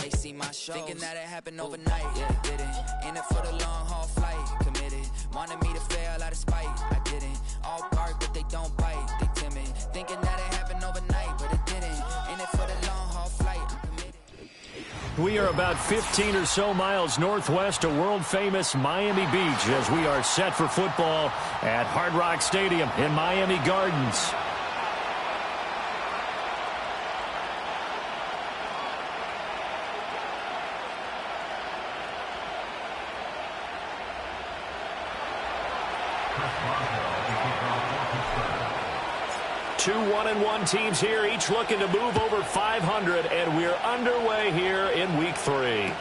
they see my shows. Thinking that it happened overnight, yeah, it didn't. In it for the long haul flight, committed. Wanted me to fail out of spite, I didn't. All bark, but they don't bite, they timid. Thinking that it happened overnight, but it didn't. In it for the long haul flight, I'm committed. We are about 15 or so miles northwest of world-famous Miami Beach as we are set for football at Hard Rock Stadium in Miami Gardens. Two 1-1 teams here, each looking to move over 500, and we're underway here in Week 3.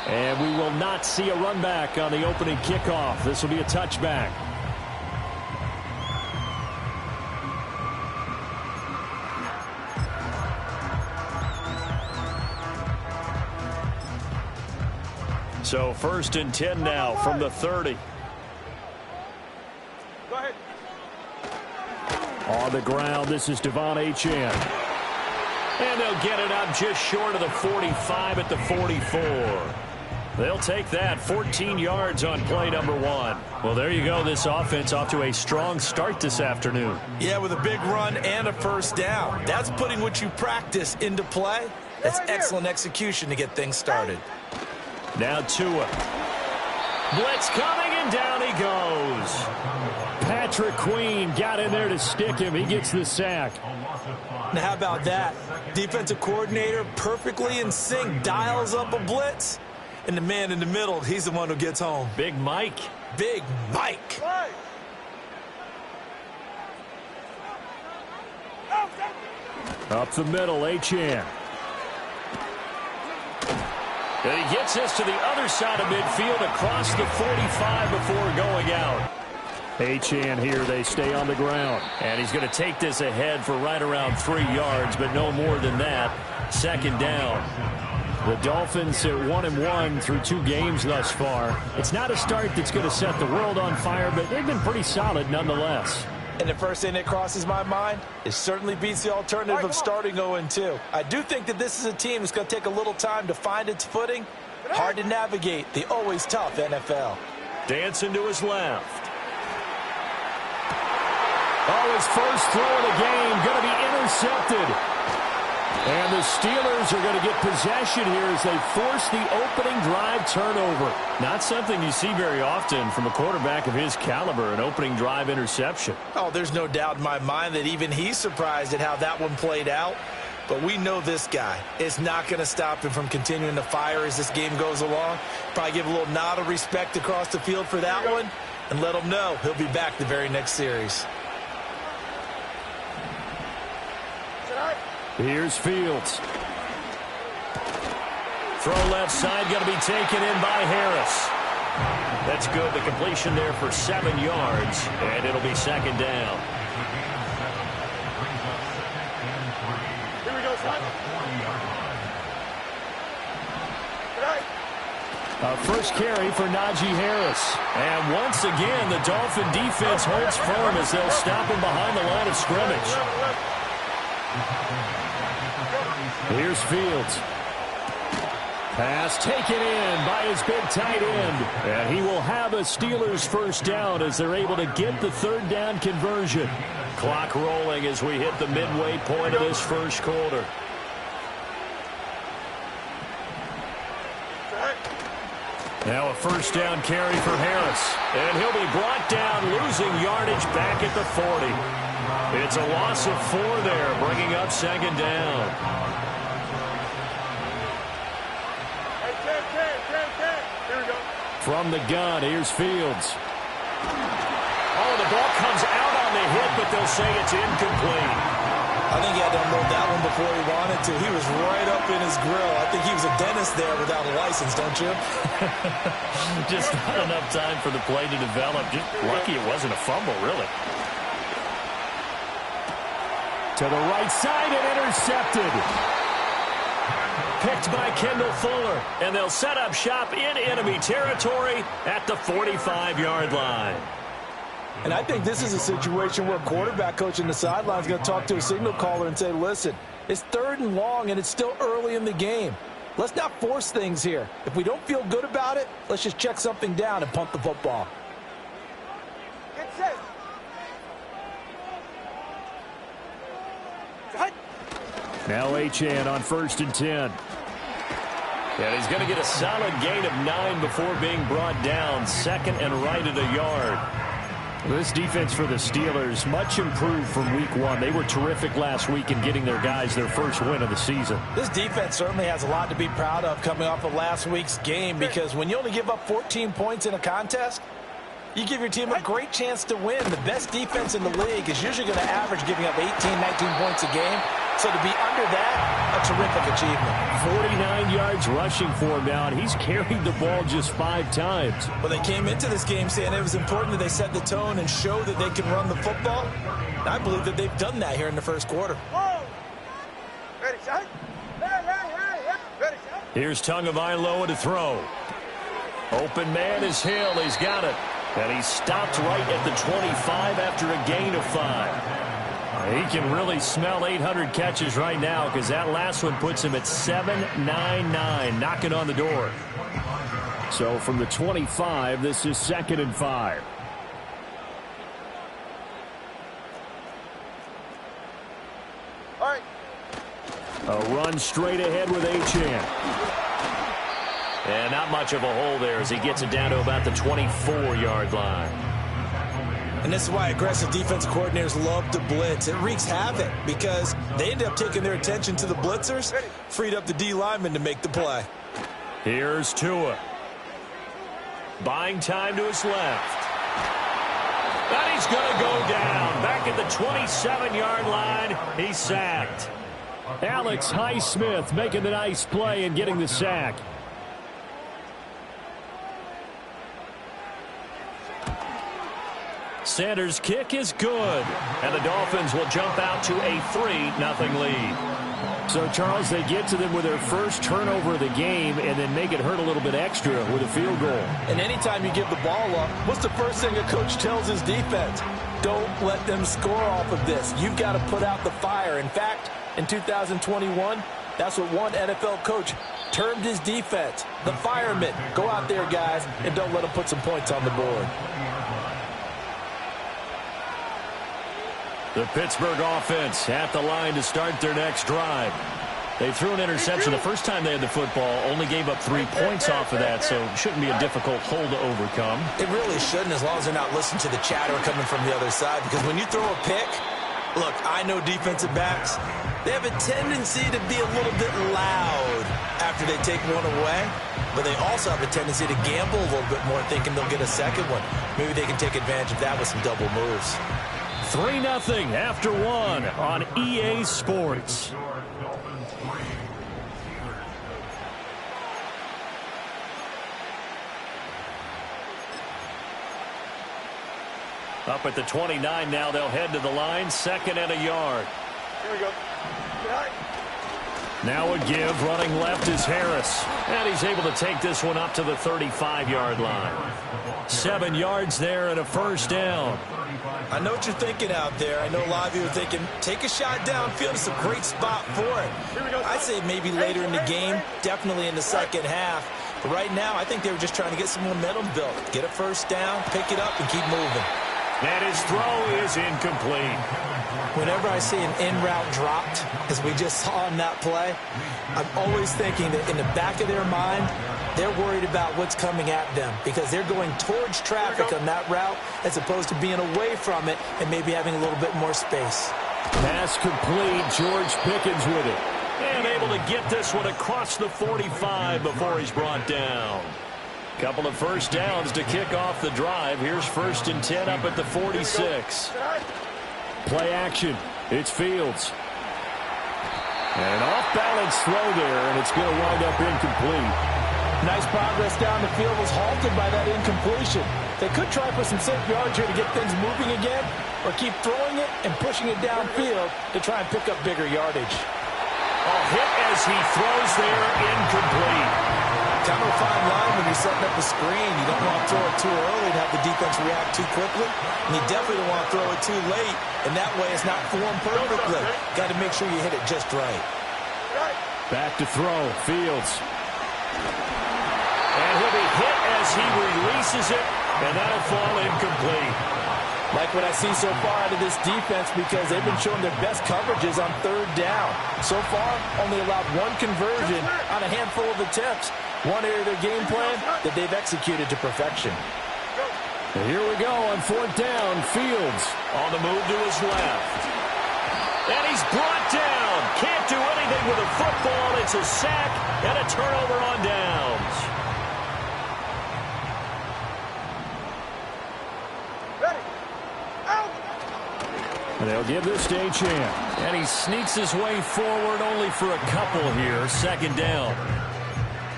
And we will not see a run back on the opening kickoff. This will be a touchback. So 1st and 10 now from the 30. Go ahead. On the ground, this is Devon Achane. And they'll get it up just short of the 45 at the 44. They'll take that 14 yards on play number 1. Well, there you go. This offense off to a strong start this afternoon. Yeah, with a big run and a first down. That's putting what you practice into play. That's excellent execution to get things started. Now Tua. Blitz coming, and down he goes. Patrick Queen got in there to stick him. He gets the sack. Now, how about that? Defensive coordinator perfectly in sync, dials up a blitz. And the man in the middle, he's the one who gets home. Big Mike. Big Mike. Up the middle, Achane. And he gets this to the other side of midfield across the 45 before going out. Achane here, they stay on the ground. And he's going to take this ahead for right around 3 yards, but no more than that. 2nd down. The Dolphins at 1-1 through 2 games thus far. It's not a start that's going to set the world on fire, but they've been pretty solid nonetheless. And the first thing that crosses my mind, it certainly beats the alternative of starting 0-2. I do think that this is a team that's going to take a little time to find its footing. Hard to navigate the always tough NFL. Dancing to his left. Oh, his first throw of the game going to be intercepted. And the Steelers are going to get possession here as they force the opening drive turnover. Not something you see very often from a quarterback of his caliber, an opening drive interception. Oh, there's no doubt in my mind that even he's surprised at how that one played out. But we know this guy is not going to stop him from continuing to fire as this game goes along. Probably give a little nod of respect across the field for that one and let him know he'll be back the very next series. Here's Fields. Throw left side, going to be taken in by Harris. That's good. The completion there for 7 yards, and it'll be 2nd down. Here we go, son. First carry for Najee Harris. And once again, the Dolphin defense holds firm as they'll stop him behind the line of scrimmage. Here's Fields. Pass taken in by his big tight end. And he will have a Steelers first down as they're able to get the 3rd down conversion. Clock rolling as we hit the midway point of this first quarter. Now a first down carry for Harris. And he'll be brought down, losing yardage back at the 40. It's a loss of 4 there, bringing up 2nd down. From the gun, here's Fields. Oh, the ball comes out on the hit, but they'll say it's incomplete. I think he had to unload that one before he wanted to. He was right up in his grill. I think he was a dentist there without a license, don't you? Just not enough time for the play to develop. Just lucky it wasn't a fumble, really. To the right side and intercepted. Picked by Kendall Fuller. And they'll set up shop in enemy territory at the 45-yard line. And I think this is a situation where quarterback coach in the sideline is going to talk to a signal caller and say, listen, It's 3rd and long, and it's still early in the game. Let's not force things here. If we don't feel good about it, let's just check something down and punt the football. Get set. Now Achane on 1st and 10. And he's going to get a solid gain of 9 before being brought down. 2nd and right at a yard. This defense for the Steelers, much improved from week 1. They were terrific last week in getting their guys their first win of the season. This defense certainly has a lot to be proud of coming off of last week's game, because when you only give up 14 points in a contest, you give your team a great chance to win. The best defense in the league is usually going to average giving up 18, 19 points a game. So to be under that, a terrific achievement. 49 yards rushing for him now, and he's carried the ball just 5 times. Well, they came into this game saying it was important that they set the tone and show that they can run the football. And I believe that they've done that here in the first quarter. Ready, shot. Ready, shot. Here's Tagovailoa to throw. Open man is Hill. He's got it. And he stopped right at the 25 after a gain of 5. He can really smell 800 catches right now, because that last one puts him at 799, knocking on the door. So from the 25, this is 2nd and 5. All right. A run straight ahead with Achane. And not much of a hole there as he gets it down to about the 24-yard line. And this is why aggressive defense coordinators love to blitz. It wreaks havoc because they end up taking their attention to the blitzers, freed up the D lineman to make the play. Here's Tua. Buying time to his left. And he's going to go down. Back at the 27-yard line, he's sacked. Alex Highsmith making the nice play and getting the sack. Sanders' kick is good, and the Dolphins will jump out to a 3-0 lead. So, Charles, they get to them with their first turnover of the game and then make it hurt a little bit extra with a field goal. And anytime you give the ball up, what's the first thing a coach tells his defense? Don't let them score off of this. You've got to put out the fire. In fact, in 2021, that's what one NFL coach termed his defense, the firemen. Go out there, guys, and don't let them put some points on the board. The Pittsburgh offense at the line to start their next drive. They threw an interception the first time they had the football, only gave up 3 points off of that, so it shouldn't be a difficult hole to overcome. It really shouldn't, as long as they're not listening to the chatter coming from the other side, because when you throw a pick, look, I know defensive backs, they have a tendency to be a little bit loud after they take one away, but they also have a tendency to gamble a little bit more, thinking they'll get a second one. Maybe they can take advantage of that with some double moves. 3-0 after 1 on EA Sports. Up at the 29 now, they'll head to the line, 2nd and a yard. Here we go. Now a give, running left is Harris. And he's able to take this one up to the 35-yard line. 7 yards there and a first down. I know what you're thinking out there. I know a lot of you are thinking, take a shot downfield. It's a great spot for it. I'd say maybe later in the game, definitely in the second half. But right now, I think they were just trying to get some momentum built. Get a first down, pick it up, and keep moving. And his throw is incomplete. Whenever I see an in-route dropped, as we just saw in that play, I'm always thinking that in the back of their mind, they're worried about what's coming at them because they're going towards traffic on that route as opposed to being away from it and maybe having a little bit more space. Pass complete. George Pickens with it. And able to get this one across the 45 before he's brought down. Couple of first downs to kick off the drive. Here's 1st and 10 up at the 46. Play action. It's Fields. And an off-balance throw there, and it's going to wind up incomplete. Nice progress down the field was halted by that incompletion. They could try for some safe yards here to get things moving again, or keep throwing it and pushing it downfield to try and pick up bigger yardage. A hit as he throws there, incomplete. Kind of a fine line when you're setting up a screen. You don't want to throw it too early and have the defense react too quickly. And you definitely don't want to throw it too late, and that way it's not formed perfectly. Got to make sure you hit it just right. Back to throw, Fields. And he'll be hit as he releases it, and that'll fall incomplete. Like what I see so far out of this defense, because they've been showing their best coverages on third down. So far, only allowed one conversion on a handful of attempts. One area of their game plan that they've executed to perfection. And here we go on fourth down. Fields on the move to his left. And he's brought down. Can't do anything with a football. It's a sack and a turnover on downs. And they'll give this to Achane. And he sneaks his way forward only for a couple here. Second down.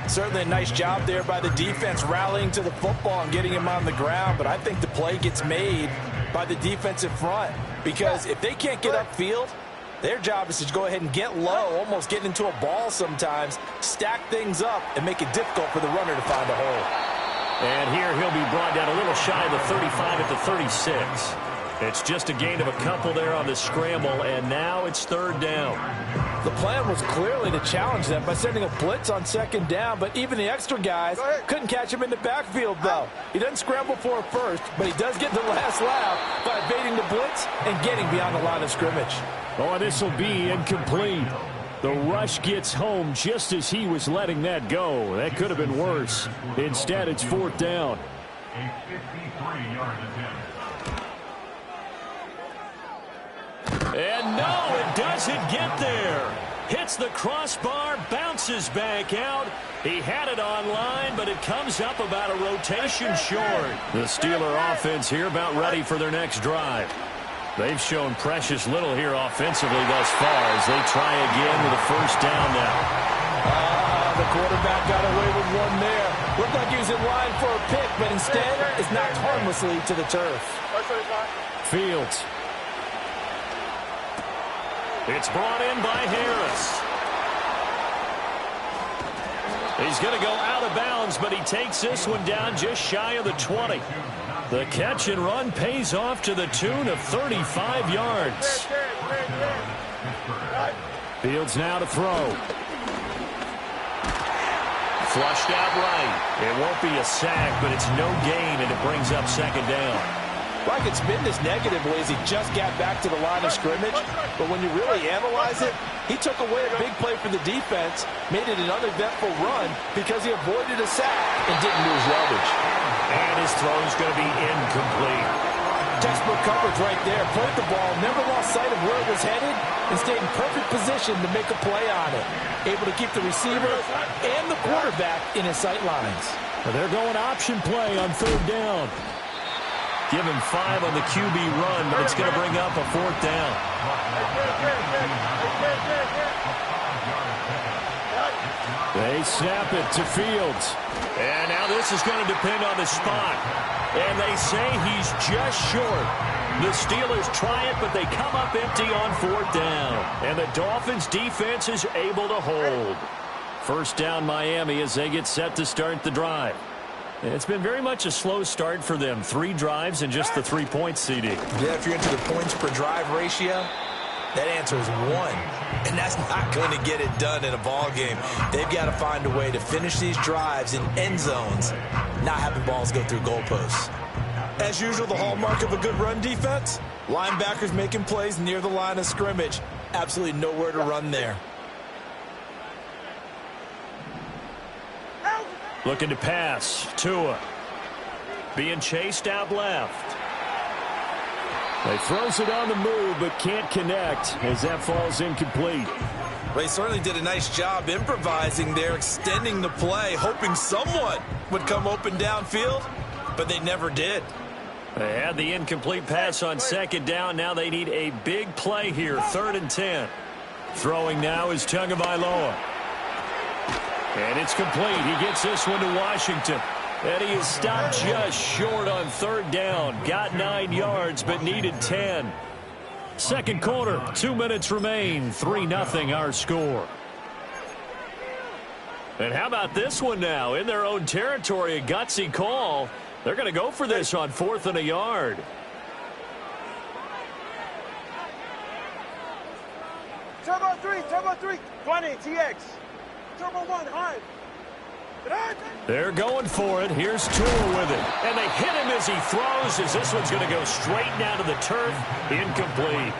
Certainly a nice job there by the defense rallying to the football and getting him on the ground. But I think the play gets made by the defensive front. Because if they can't get upfield, their job is to go ahead and get low, almost get into a ball sometimes, stack things up, and make it difficult for the runner to find a hole. And here he'll be brought down a little shy of the 35 at the 36. It's just a gain of a couple there on the scramble, and now it's third down. The plan was clearly to challenge them by sending a blitz on second down, but even the extra guys couldn't catch him in the backfield, though. He doesn't scramble for it first, but he does get the last laugh by evading the blitz and getting beyond the line of scrimmage. Oh, this will be incomplete. The rush gets home just as he was letting that go. That could have been worse. Instead, it's fourth down. A 53-yard attempt. And no, it doesn't get there. Hits the crossbar, bounces back out. He had it online, but it comes up about a rotation short. The Steeler offense here about ready for their next drive. They've shown precious little here offensively thus far as they try again with a first down now. The quarterback got away with one there. Looked like he was in line for a pick, but instead is knocked harmlessly to the turf. Fields. It's brought in by Harris. He's going to go out of bounds, but he takes this one down just shy of the 20. The catch and run pays off to the tune of 35 yards. Fields now to throw. Flushed out right. It won't be a sack, but it's no gain, and it brings up second down. Well, I could spin this negatively as he just got back to the line of scrimmage, but when you really analyze it, he took away a big play for the defense, made it an uneventful run because he avoided a sack and didn't lose yardage. And his throw is going to be incomplete. Textbook coverage right there. Played the ball, never lost sight of where it was headed, and stayed in perfect position to make a play on it. Able to keep the receiver and the quarterback in his sight lines. Well, they're going option play on third down. Give him 5 on the QB run, but it's going to bring up a fourth down. They snap it to Fields. And now this is going to depend on the spot. And they say he's just short. The Steelers try it, but they come up empty on fourth down. And the Dolphins defense is able to hold. First down Miami as they get set to start the drive. It's been very much a slow start for them. 3 drives and just the 3 points, CD. Yeah, if you're into the points per drive ratio, that answer is 1. And that's not going to get it done in a ball game. They've got to find a way to finish these drives in end zones, not having balls go through goalposts. As usual, the hallmark of a good run defense, linebackers making plays near the line of scrimmage. Absolutely nowhere to run there. Looking to pass. Tua. Being chased out left. They throws it on the move, but can't connect as that falls incomplete. They certainly did a nice job improvising there, extending the play, hoping someone would come open downfield, but they never did. They had the incomplete pass on second down. Now they need a big play here, 3rd and 10. Throwing now is Tagovailoa. And it's complete. He gets this one to Washington. And he is stopped just short on third down. Got 9 yards, but needed 10. Second quarter, 2 minutes remain. 3-0 our score. And how about this one now? In their own territory, a gutsy call. They're going to go for this on 4th and a yard. Turbo 3, 20, TX. Turbo 1, high. They're going for it. Here's Tua with it. And they hit him as he throws, as this one's going to go straight down to the turf. Incomplete.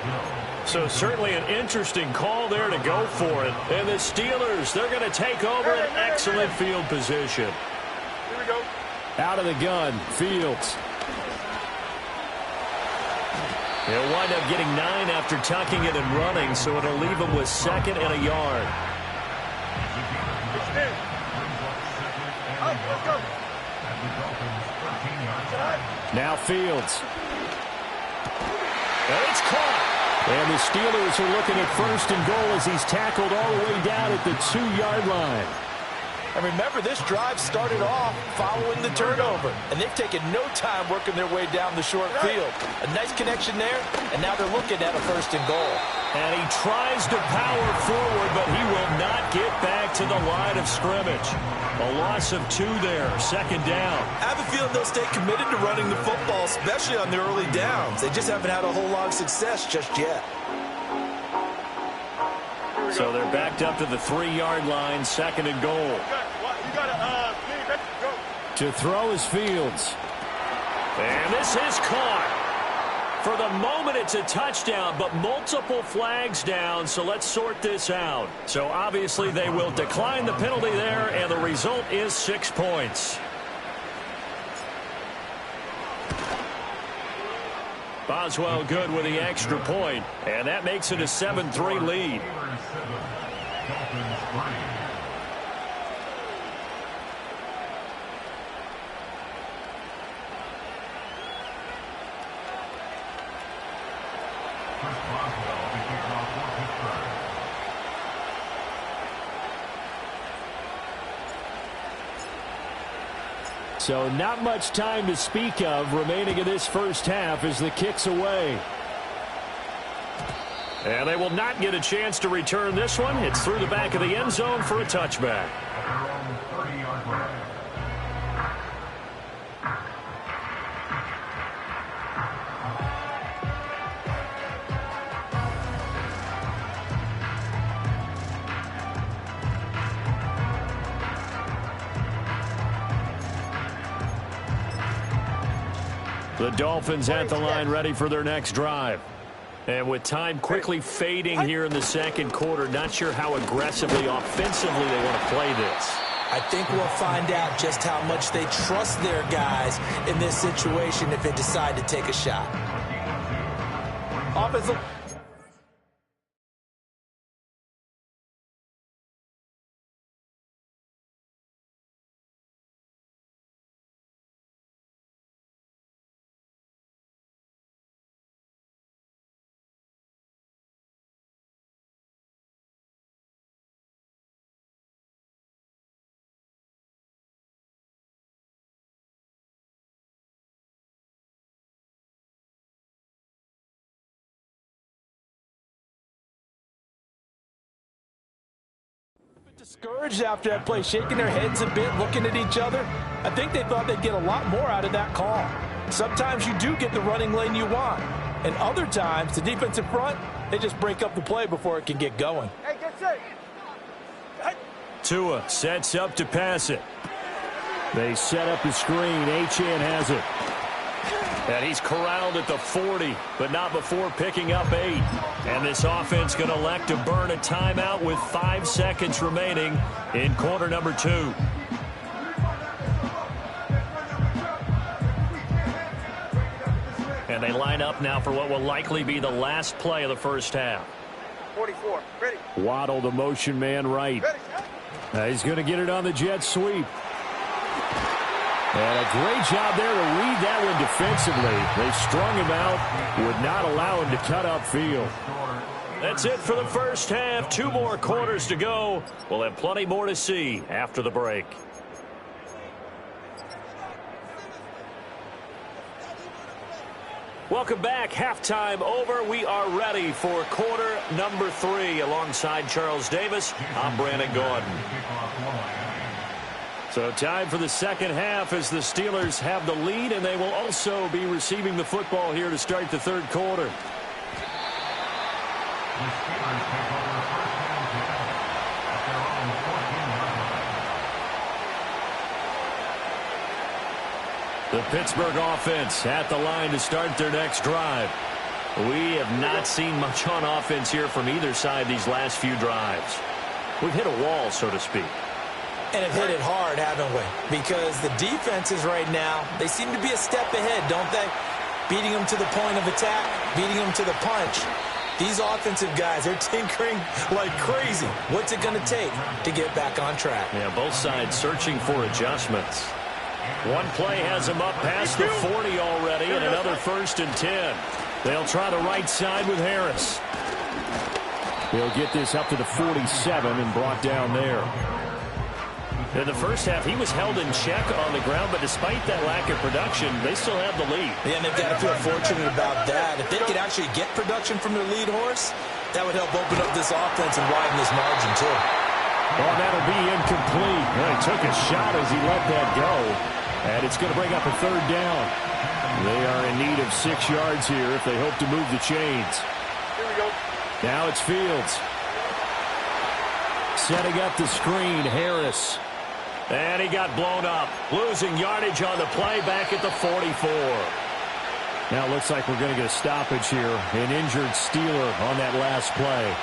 So certainly an interesting call there to go for it. And the Steelers, they're going to take over an excellent field position. Here we go. Out of the gun, Fields. He'll wind up getting 9 after tucking it and running, so it'll leave him with 2nd and a yard. Let's go. Now Fields. And it's caught. And the Steelers are looking at 1st and goal as he's tackled all the way down at the 2-yard line. And remember, this drive started off following the turnover, and they've taken no time working their way down the short field. A nice connection there, and now they're looking at a 1st and goal. And he tries to power forward, but he will not get back to the line of scrimmage. A loss of 2 there, 2nd down. I have a feeling they'll stay committed to running the football, especially on the early downs. They just haven't had a whole lot of success just yet. So they're backed up to the 3-yard line, 2nd and goal. To throw is Fields. And this is caught. For the moment, it's a touchdown, but multiple flags down, so let's sort this out. So obviously they will decline the penalty there, and the result is 6 points. Boswell good with the extra point, and that makes it a 7-3 lead. So not much time to speak of remaining in this first half as the kick's away. And they will not get a chance to return this one. It's through the back of the end zone for a touchback. The Dolphins at the line ready for their next drive. And with time quickly fading here in the 2nd quarter, not sure how aggressively, offensively they want to play this. I think we'll find out just how much they trust their guys in this situation if they decide to take a shot. Offensive. Discouraged after that play, shaking their heads a bit, looking at each other. I think they thought they'd get a lot more out of that call. Sometimes you do get the running lane you want, and other times the defensive front, they just break up the play before it can get going. Hey, get set. Tua sets up to pass it. They set up the screen. Achane has it. And he's corralled at the 40, but not before picking up 8. And this offense going to elect to burn a timeout with 5 seconds remaining in quarter number 2. And they line up now for what will likely be the last play of the first half. 44, ready. Waddle, the motion man right. He's going to get it on the jet sweep. And a great job there to read that one defensively. They strung him out, would not allow him to cut upfield. That's it for the first half. 2 more quarters to go. We'll have plenty more to see after the break. Welcome back. Halftime over. We are ready for quarter number 3. Alongside Charles Davis, I'm Brandon Gordon. So time for the second half as the Steelers have the lead, and they will also be receiving the football here to start the third quarter. The Steelers take over first down at their own 14-yard line. The Pittsburgh offense at the line to start their next drive. We have not seen much on offense here from either side these last few drives. We've hit a wall, so to speak. And have hit it hard, haven't we? Because the defenses right now, they seem to be a step ahead, don't they? Beating them to the point of attack, beating them to the punch. These offensive guys, they're tinkering like crazy. What's it going to take to get back on track? Yeah, both sides searching for adjustments. One play has them up past the 40 already, and another 1st and 10. They'll try the right side with Harris. They'll get this up to the 47 and brought down there. In the first half, he was held in check on the ground, but despite that lack of production, they still have the lead. Yeah, and they've got to feel fortunate about that. If they could actually get production from their lead horse, that would help open up this offense and widen this margin, too. Well, that'll be incomplete. Well, he took a shot as he let that go, and it's going to bring up a 3rd down. They are in need of 6 yards here if they hope to move the chains. Here we go. Now it's Fields. Setting up the screen, Harris. And he got blown up. Losing yardage on the play back at the 44. Now it looks like we're going to get a stoppage here. An injured Steeler on that last play.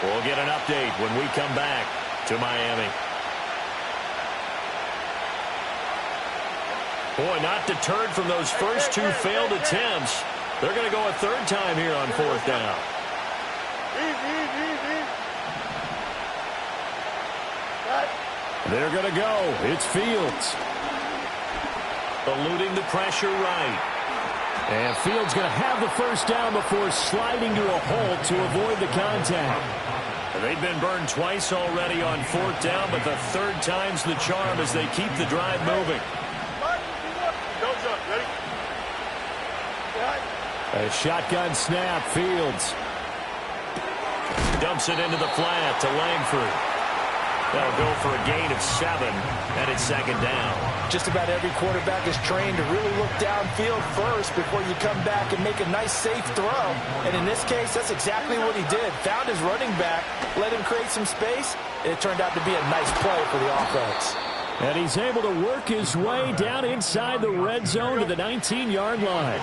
We'll get an update when we come back to Miami. Boy, not deterred from those first 2 failed attempts. They're going to go a 3rd time here on 4th down. They're going to go. It's Fields. Eluding the pressure right. And Fields going to have the 1st down before sliding to a hole to avoid the contact. They've been burned twice already on 4th down, but the 3rd time's the charm as they keep the drive moving. A shotgun snap, Fields. Dumps it into the flat to Langford. That'll go for a gain of 7, and it's 2nd down. Just about every quarterback is trained to really look downfield first before you come back and make a nice, safe throw. And in this case, that's exactly what he did. Found his running back, let him create some space, and it turned out to be a nice play for the offense. And he's able to work his way down inside the red zone to the 19-yard line.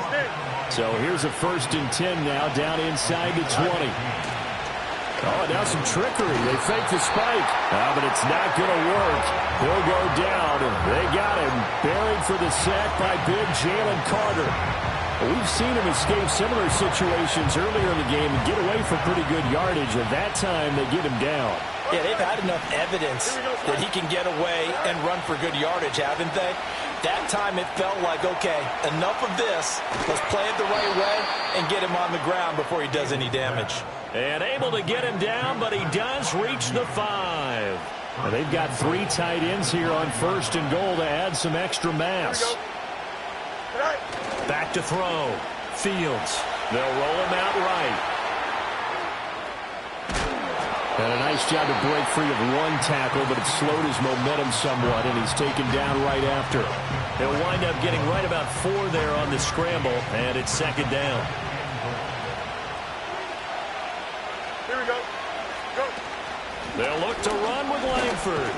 So here's a 1st and 10 now, down inside the 20. Oh, now some trickery. They fake the spike. But it's not going to work. He'll go down. They got him. Buried for the sack by big Jalen Carter. We've seen him escape similar situations earlier in the game and get away for pretty good yardage. At that time, they get him down. Yeah, they've had enough evidence that he can get away and run for good yardage, haven't they? That time it felt like, okay, enough of this. Let's play it the right way and get him on the ground before he does any damage. And able to get him down, but he does reach the 5. And they've got 3 tight ends here on 1st and goal to add some extra mass. Back to throw. Fields. They'll roll him out right. And a nice job to break free of 1 tackle, but it slowed his momentum somewhat, and he's taken down right after. They'll wind up getting right about 4 there on the scramble, and it's 2nd down. Here we go. Go. They'll look to run with Langford.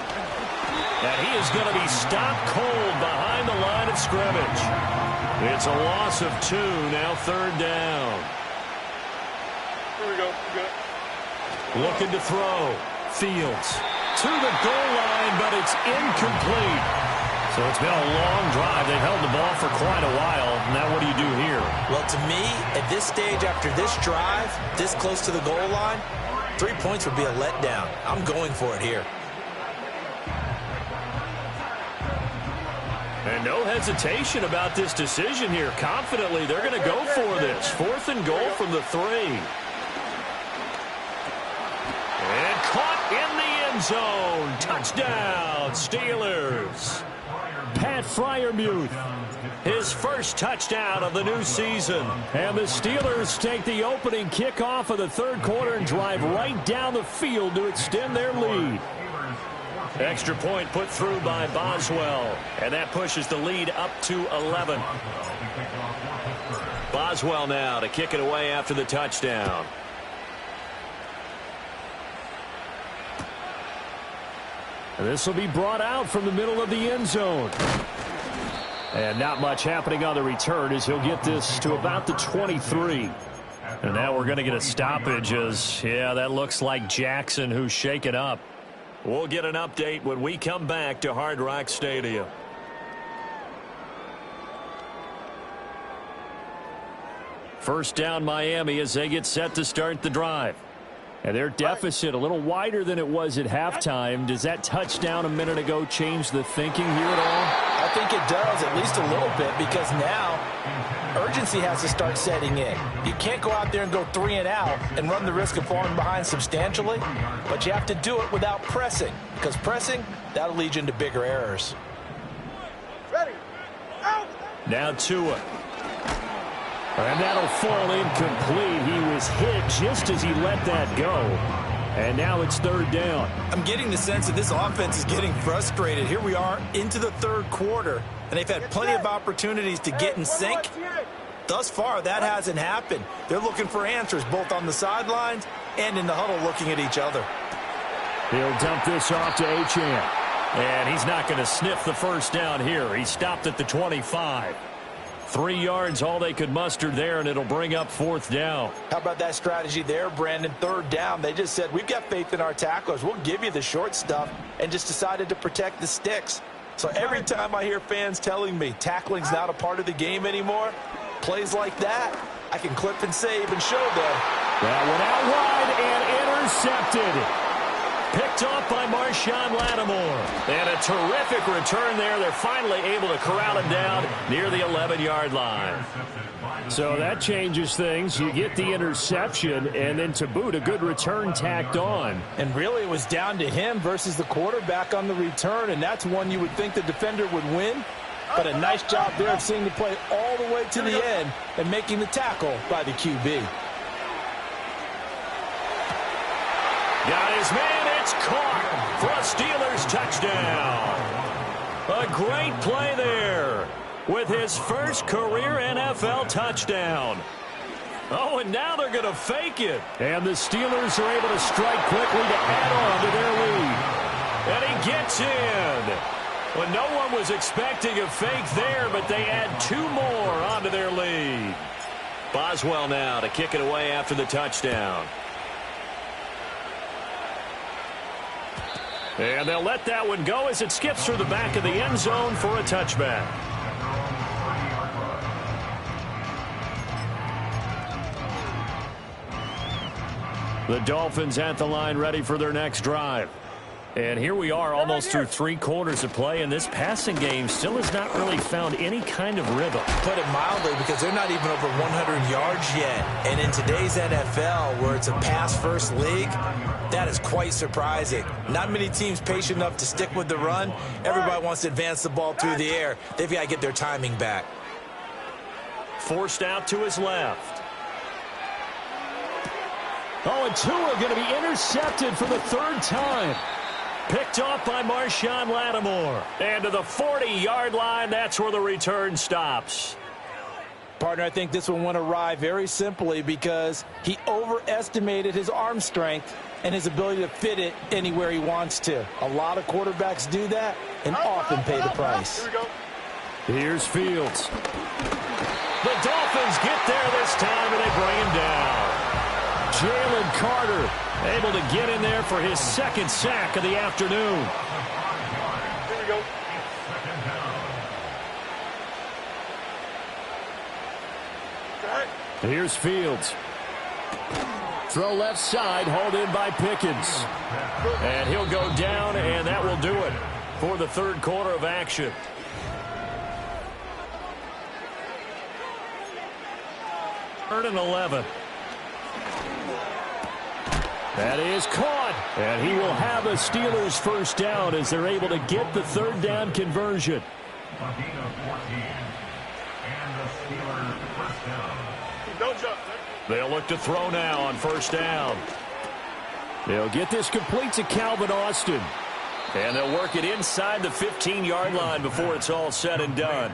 And he is going to be stopped cold behind the line of scrimmage. It's a loss of 2, now 3rd down. Here we go. Looking to throw. Fields to the goal line, but it's incomplete. So it's been a long drive. They've held the ball for quite a while. Now what do you do here? Well, to me, at this stage after this drive, this close to the goal line, 3 points would be a letdown. I'm going for it here. And no hesitation about this decision here. Confidently, they're going to go for this. 4th and goal from the 3. And caught in the end zone. Touchdown, Steelers. Pat Freiermuth. His first touchdown of the new season. And the Steelers take the opening kickoff of the third quarter and drive right down the field to extend their lead. Extra point put through by Boswell. And that pushes the lead up to 11. Boswell now to kick it away after the touchdown. And this will be brought out from the middle of the end zone. And not much happening on the return as he'll get this to about the 23. And now we're going to get a stoppage as, yeah, that looks like Jackson who's shaken up. We'll get an update when we come back to Hard Rock Stadium. First down Miami as they get set to start the drive. And their deficit a little wider than it was at halftime. Does that touchdown a minute ago change the thinking here at all? I think it does, at least a little bit, because now urgency has to start setting in. You can't go out there and go 3 and out and run the risk of falling behind substantially, but you have to do it without pressing, because pressing, that'll lead you into bigger errors. Ready. Out. Now Tua. And that'll fall incomplete. He was hit just as he let that go. And now it's third down. I'm getting the sense that this offense is getting frustrated. Here we are into the third quarter, and they've had plenty of opportunities to get in sync. Thus far, that hasn't happened. They're looking for answers both on the sidelines and in the huddle looking at each other. He'll dump this off to Achane. And he's not going to sniff the first down here. He stopped at the 25. 3 yards, all they could muster there, and it'll bring up fourth down. How about that strategy there, Brandon? Third down, they just said, we've got faith in our tacklers. We'll give you the short stuff, and just decided to protect the sticks. So every time I hear fans telling me tackling's not a part of the game anymore, plays like that, I can clip and save and show them. That went out wide and intercepted. Picked off by Marshawn Lattimore. And a terrific return there. They're finally able to corral him down near the 11-yard line. So that changes things. You get the interception, and then to boot, a good return tacked on. And really, it was down to him versus the quarterback on the return, and that's one you would think the defender would win. But a nice job there of seeing the play all the way to the end and making the tackle by the QB. Got his man. It's caught for a Steelers touchdown. A great play there with his first career NFL touchdown. Oh, and now they're going to fake it. And the Steelers are able to strike quickly to add on to their lead. And he gets in. Well, no one was expecting a fake there, but they add 2 more onto their lead. Boswell now to kick it away after the touchdown. And they'll let that one go as it skips through the back of the end zone for a touchback. The Dolphins at the line ready for their next drive. And here we are almost through 3 quarters of play, and this passing game still has not really found any kind of rhythm. Put it mildly, because they're not even over 100 yards yet. And in today's NFL, where it's a pass-first league, that is quite surprising. Not many teams patient enough to stick with the run. Everybody wants to advance the ball through the air. They've got to get their timing back. Forced out to his left. Oh, and Tua going to be intercepted for the 3rd time. Picked off by Marshawn Lattimore. And to the 40-yard line, that's where the return stops. Partner, I think this one went awry very simply because he overestimated his arm strength and his ability to fit it anywhere he wants to. A lot of quarterbacks do that and often pay the price. Here we go. Here's Fields. The Dolphins get there this time, and they bring him down. Jalen Carter able to get in there for his 2nd sack of the afternoon. Here we go. Here's Fields. Throw left side, hauled in by Pickens. And he'll go down, and that will do it for the 3rd quarter of action. Third and 11. That is caught, and he will have a Steelers first down as they're able to get the 3rd down conversion. A gain of 14. And the Steelers first down. Don't jump. They'll look to throw now on first down. They'll get this complete to Calvin Austin. And they'll work it inside the 15-yard line before it's all said and done.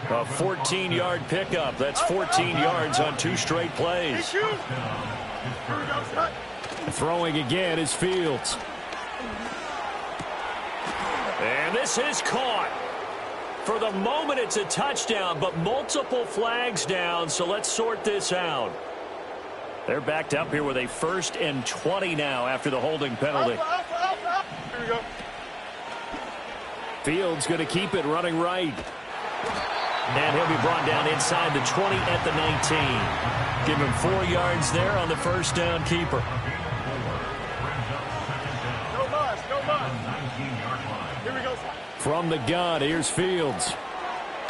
A 14-yard pickup. That's 14 yards on 2 straight plays. Throwing again is Fields. And this is caught. For the moment, it's a touchdown, but multiple flags down, so let's sort this out. They're backed up here with a 1st and 20 now after the holding penalty. Here we go. Fields going to keep it running right. And he'll be brought down inside the 20 at the 19. Give him 4 yards there on the first down keeper. No loss, no loss. Here we go. From the gun, here's Fields.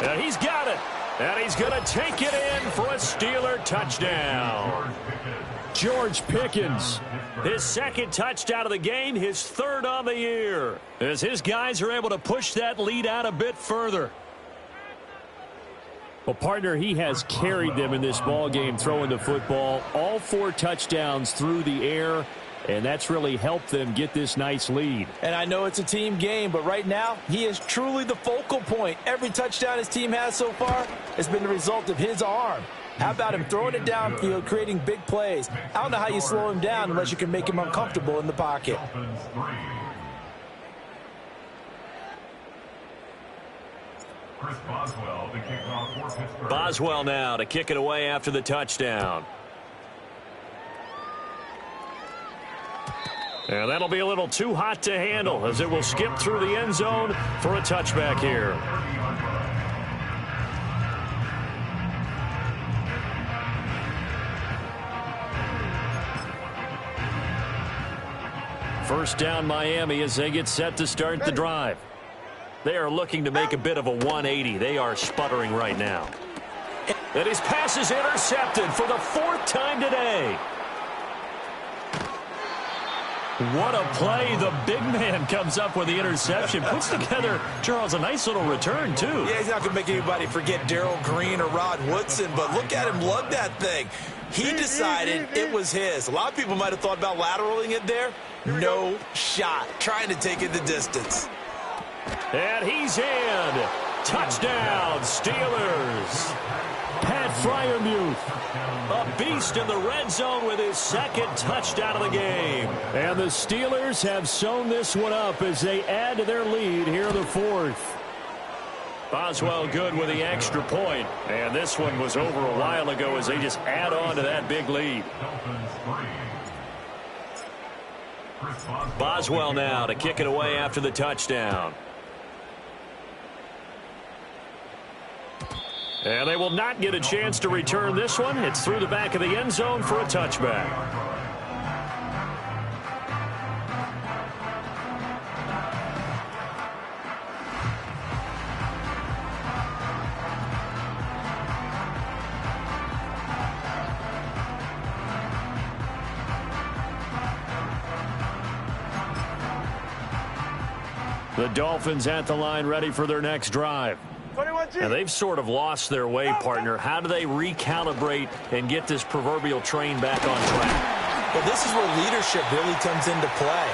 And he's got it. And he's going to take it in for a Steeler touchdown. George Pickens, his 2nd touchdown of the game, his 3rd on the year, as his guys are able to push that lead out a bit further. Well, partner, he has carried them in this ball game throwing the football. All 4 touchdowns through the air, and that's really helped them get this nice lead. And I know it's a team game, but right now, he is truly the focal point. Every touchdown his team has so far has been the result of his arm. How about him throwing it downfield, creating big plays? I don't know how you slow him down unless you can make him uncomfortable in the pocket. Chris Boswell, the kickoff for Pittsburgh. Boswell now to kick it away after the touchdown. And that'll be a little too hot to handle as it will skip through the end zone for a touchback here. First down Miami as they get set to start the drive. They are looking to make a bit of a 180. They are sputtering right now. And his pass is intercepted for the 4th time today. What a play. The big man comes up with the interception. Puts together, Charles, a nice little return, too. Yeah, he's not going to make anybody forget Darrell Green or Rod Woodson, but look at him lug that thing. He decided it was his. A lot of people might have thought about lateraling it there. No shot. Trying to take it the distance. And he's in. Touchdown, Steelers. Pat Freiermuth, a beast in the red zone with his 2nd touchdown of the game. And the Steelers have sewn this one up as they add to their lead here in the 4th. Boswell good with the extra point. And this one was over a while ago as they just add on to that big lead. Boswell now to kick it away after the touchdown. And they will not get a chance to return this one. It's through the back of the end zone for a touchback. The Dolphins at the line ready for their next drive. And they've sort of lost their way, partner. How do they recalibrate and get this proverbial train back on track? Well, this is where leadership really comes into play.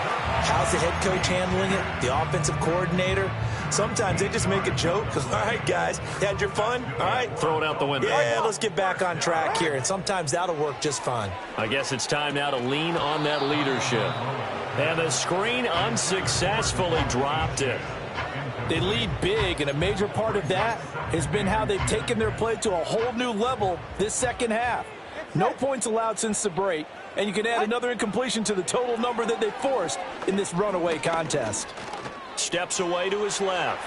How's the head coach handling it? The offensive coordinator? Sometimes they just make a joke. All right, guys, had your fun? All right. Throw it out the window. Yeah, let's get back on track here. And sometimes that'll work just fine. I guess it's time now to lean on that leadership. And the screen unsuccessfully dropped it. They lead big, and a major part of that has been how they've taken their play to a whole new level this 2nd half. No points allowed since the break, and you can add another incompletion to the total number that they forced in this runaway contest. Steps away to his left.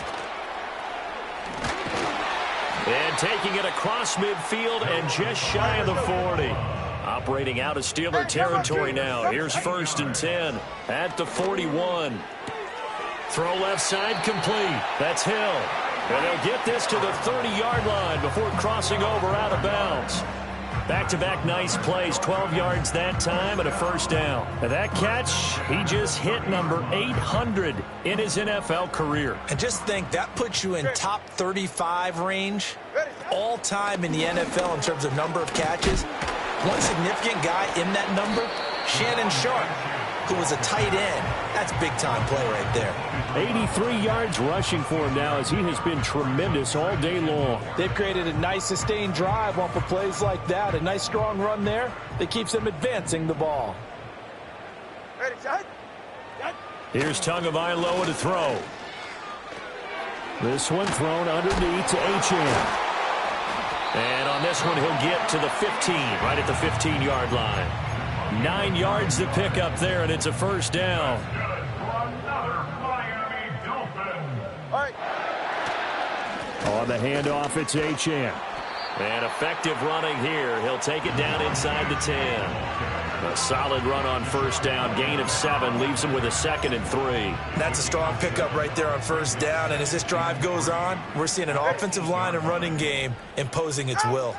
And taking it across midfield and just shy of the 40. Operating out of Steeler territory now. Here's 1st and 10 at the 41. Throw left side complete. That's Hill. And they'll get this to the 30-yard line before crossing over out of bounds. Back-to-back nice plays, 12 yards that time and a first down. Now that catch, he just hit number 800 in his NFL career. And just think, that puts you in top 35 range all time in the NFL in terms of number of catches. One significant guy in that number, Shannon Sharp, who was a tight end. That's big-time play right there. 83 yards rushing for him now as he has been tremendous all day long. They've created a nice sustained drive off of plays like that. A nice strong run there that keeps them advancing the ball. Ready, set. Here's Tagovailoa to throw. This one thrown underneath to Achane. And on this one, he'll get to the 15, right at the 15-yard line. 9 yards to pick up there, and it's a first down. All right. On the handoff, it's Achane. And effective running here. He'll take it down inside the 10. A solid run on first down. Gain of 7 leaves him with a 2nd and 3. That's a strong pickup right there on first down. And as this drive goes on, we're seeing an offensive line and running game imposing its will.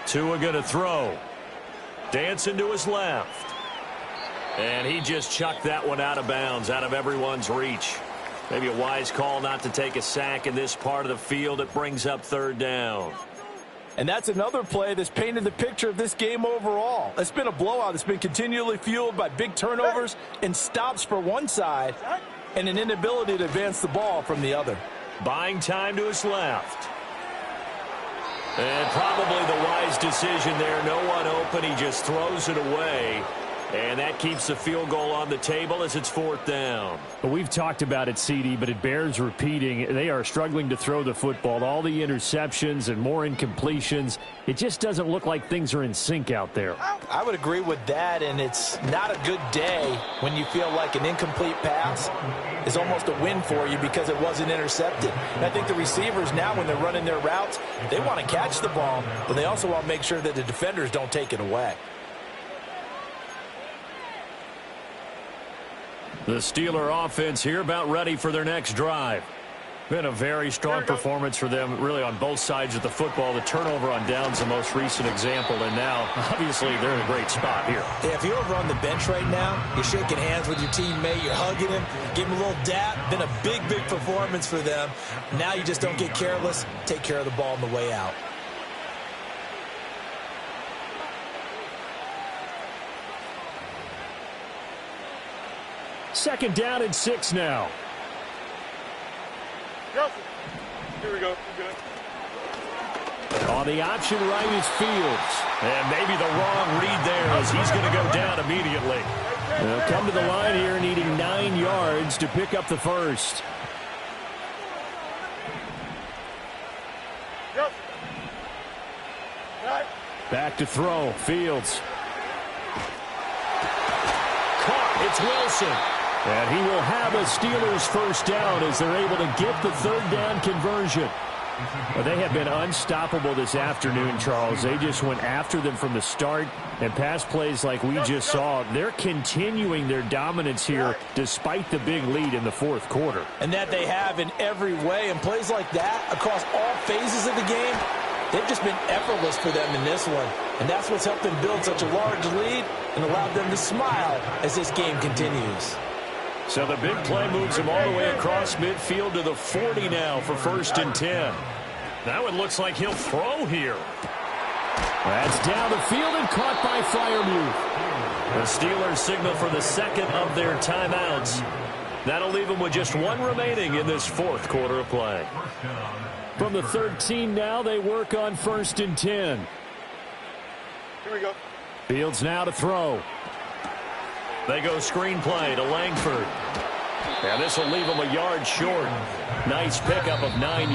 Tua going to throw. Dancing to his left. And he just chucked that one out of bounds, out of everyone's reach. Maybe a wise call not to take a sack in this part of the field. It brings up third down. And that's another play that's painted the picture of this game overall. It's been a blowout. It's been continually fueled by big turnovers and stops for one side and an inability to advance the ball from the other. Buying time to his left. And probably the wise decision there. No one open. He just throws it away. And that keeps the field goal on the table as it's fourth down. We've talked about it, CD, but it bears repeating. They are struggling to throw the football. All the interceptions and more incompletions. It just doesn't look like things are in sync out there. I would agree with that, and it's not a good day when you feel like an incomplete pass is almost a win for you because it wasn't intercepted. And I think the receivers now, when they're running their routes, they want to catch the ball, but they also want to make sure that the defenders don't take it away. The Steeler offense here about ready for their next drive. Been a very strong performance for them, really, on both sides of the football. The turnover on downs, the most recent example, and now, obviously, they're in a great spot here. Yeah, if you're over on the bench right now, you're shaking hands with your teammate, you're hugging him, give him a little dap. Been a big, big performance for them. Now you just don't get careless. Take care of the ball on the way out. Second down and 6 now. Here we go. On the option right is Fields. And maybe the wrong read there as he's going to go down immediately. They'll come to the line here needing 9 yards to pick up the first. Back to throw. Fields. Caught. It's Wilson. And he will have a Steelers first down as they're able to get the third down conversion. Well, they have been unstoppable this afternoon, Charles. They just went after them from the start, and pass plays like we just saw, they're continuing their dominance here despite the big lead in the fourth quarter. And that they have in every way, and plays like that across all phases of the game, they've just been effortless for them in this one. And that's what's helped them build such a large lead and allowed them to smile as this game continues. So the big play moves him all the way across midfield to the 40 now for 1st and 10. That one looks like he'll throw here. That's down the field and caught by Freiermuth. The Steelers signal for the second of their timeouts. That'll leave them with just one remaining in this fourth quarter of play. From the 13 now, they work on 1st and 10. Here we go. Fields now to throw. They go screenplay to Langford. And this will leave them a yard short. Nice pickup of 9 yards.